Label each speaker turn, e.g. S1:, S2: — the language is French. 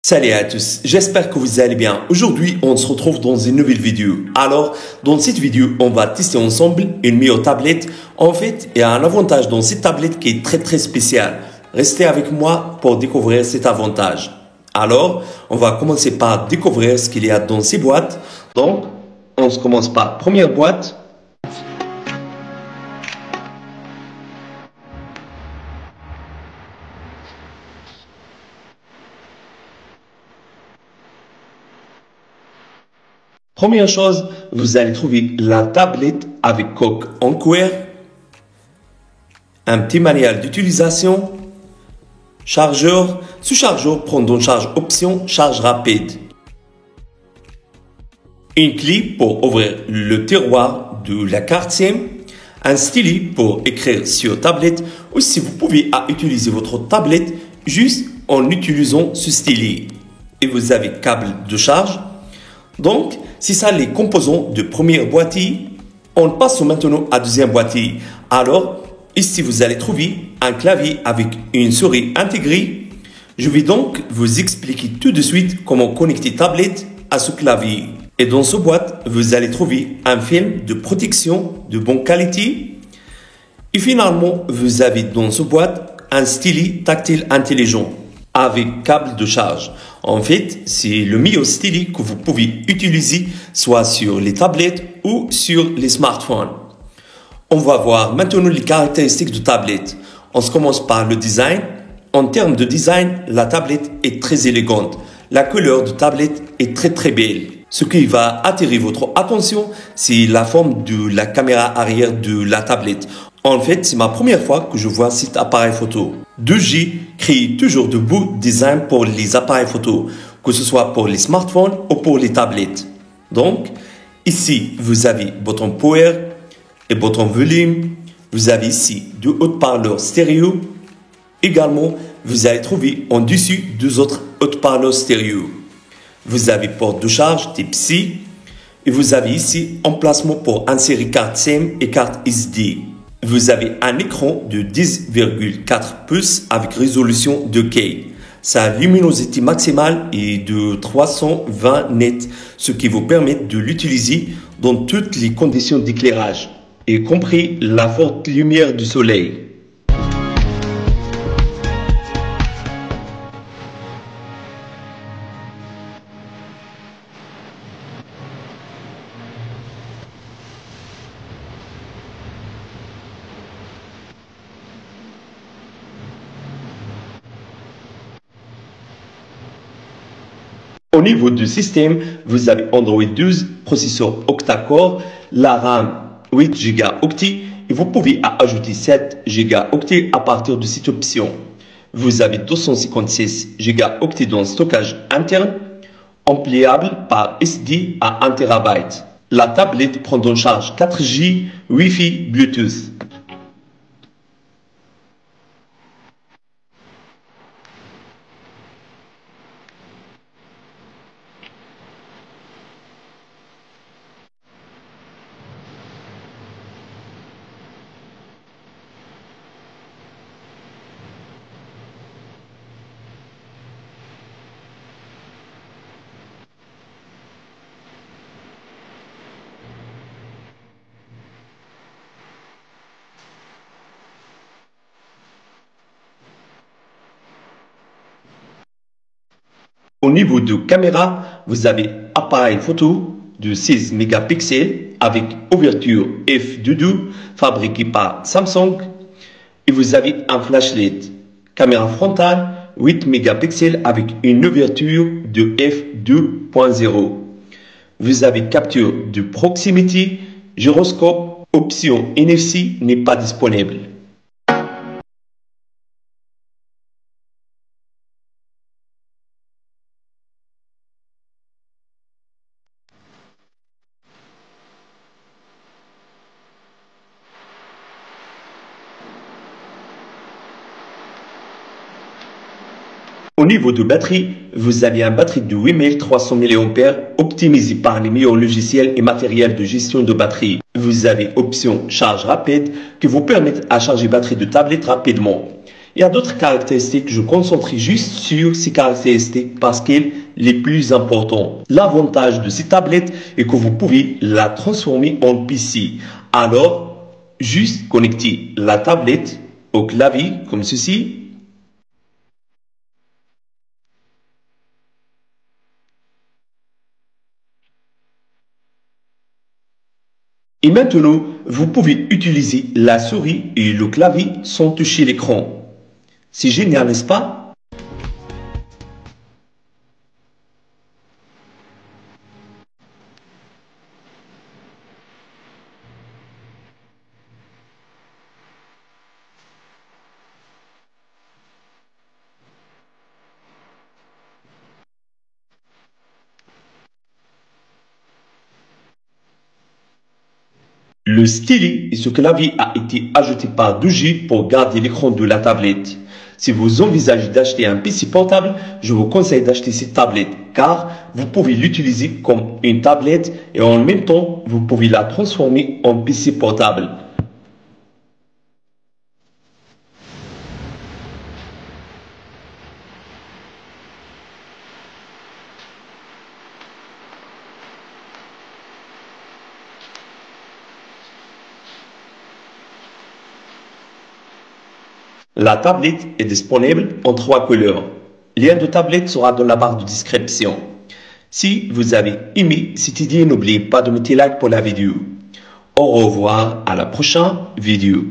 S1: Salut à tous, j'espère que vous allez bien. Aujourd'hui, on se retrouve dans une nouvelle vidéo. Alors, dans cette vidéo, on va tester ensemble une meilleure tablette. En fait, il y a un avantage dans cette tablette qui est très spécial. Restez avec moi pour découvrir cet avantage. Alors, on va commencer par découvrir ce qu'il y a dans ces boîtes. Donc, on se commence par première boîte. Première chose, vous allez trouver la tablette avec coque en cuir, un petit manuel d'utilisation, chargeur. Ce chargeur prend en charge option charge rapide, une clé pour ouvrir le tiroir de la carte SIM, un stylet pour écrire sur tablette. Aussi, vous pouvez utiliser votre tablette juste en utilisant ce stylet. Et vous avez câble de charge. Donc, c'est ça les composants de premier boîtier. On passe maintenant à deuxième boîtier. Alors, ici vous allez trouver un clavier avec une souris intégrée. Je vais donc vous expliquer tout de suite comment connecter tablette à ce clavier. Et dans ce boîte, vous allez trouver un film de protection de bonne qualité. Et finalement, vous avez dans ce boîte un stylet tactile intelligent avec câble de charge. En fait, c'est le meilleur stylet que vous pouvez utiliser soit sur les tablettes ou sur les smartphones. On va voir maintenant les caractéristiques de tablette. On se commence par le design. En termes de design, la tablette est très élégante. La couleur de tablette est très belle. Ce qui va attirer votre attention, c'est la forme de la caméra arrière de la tablette. En fait, c'est ma première fois que je vois cet appareil photo. 2G crée toujours de beaux designs pour les appareils photo, que ce soit pour les smartphones ou pour les tablettes. Donc, ici, vous avez bouton power et bouton volume. Vous avez ici deux haut-parleurs stéréo. Également, vous allez trouver en dessus deux autres haut-parleurs stéréo. Vous avez porte de charge type C. Et vous avez ici emplacement pour insérer carte SIM et carte SD. Vous avez un écran de 10,4 pouces avec résolution 2K. Sa luminosité maximale est de 320 nits, ce qui vous permet de l'utiliser dans toutes les conditions d'éclairage, y compris la forte lumière du soleil. Au niveau du système, vous avez Android 12, processeur octa-core, la RAM 8 Go octet et vous pouvez ajouter 7 Go octet à partir de cette option. Vous avez 256 Go octet dans le stockage interne, ampliable par SD à 1 TB. La tablette prend en charge 4G, Wi-Fi, Bluetooth. Au niveau de caméra, vous avez appareil photo de 6 mégapixels avec ouverture f2.2 fabriqué par Samsung. Et vous avez un flashlight. Caméra frontale 8 mégapixels avec une ouverture de f2.0. Vous avez capture de proximité, gyroscope, option NFC n'est pas disponible. Au niveau de batterie, vous avez une batterie de 8300 mAh optimisée par les meilleurs logiciels et matériels de gestion de batterie. Vous avez option charge rapide qui vous permet de charger batterie de tablette rapidement. Il y a d'autres caractéristiques, je concentrerai juste sur ces caractéristiques parce qu'elles sont les plus importantes. L'avantage de ces tablettes est que vous pouvez la transformer en PC. Alors, juste connecter la tablette au clavier comme ceci. Et maintenant, vous pouvez utiliser la souris et le clavier sans toucher l'écran. C'est génial, n'est-ce pas? Le stylet et ce clavier a été ajouté par 2G pour garder l'écran de la tablette. Si vous envisagez d'acheter un PC portable, je vous conseille d'acheter cette tablette car vous pouvez l'utiliser comme une tablette et en même temps, vous pouvez la transformer en PC portable. La tablette est disponible en 3 couleurs. Le lien de tablette sera dans la barre de description. Si vous avez aimé cette idée, n'oubliez pas de mettre like pour la vidéo. Au revoir à la prochaine vidéo.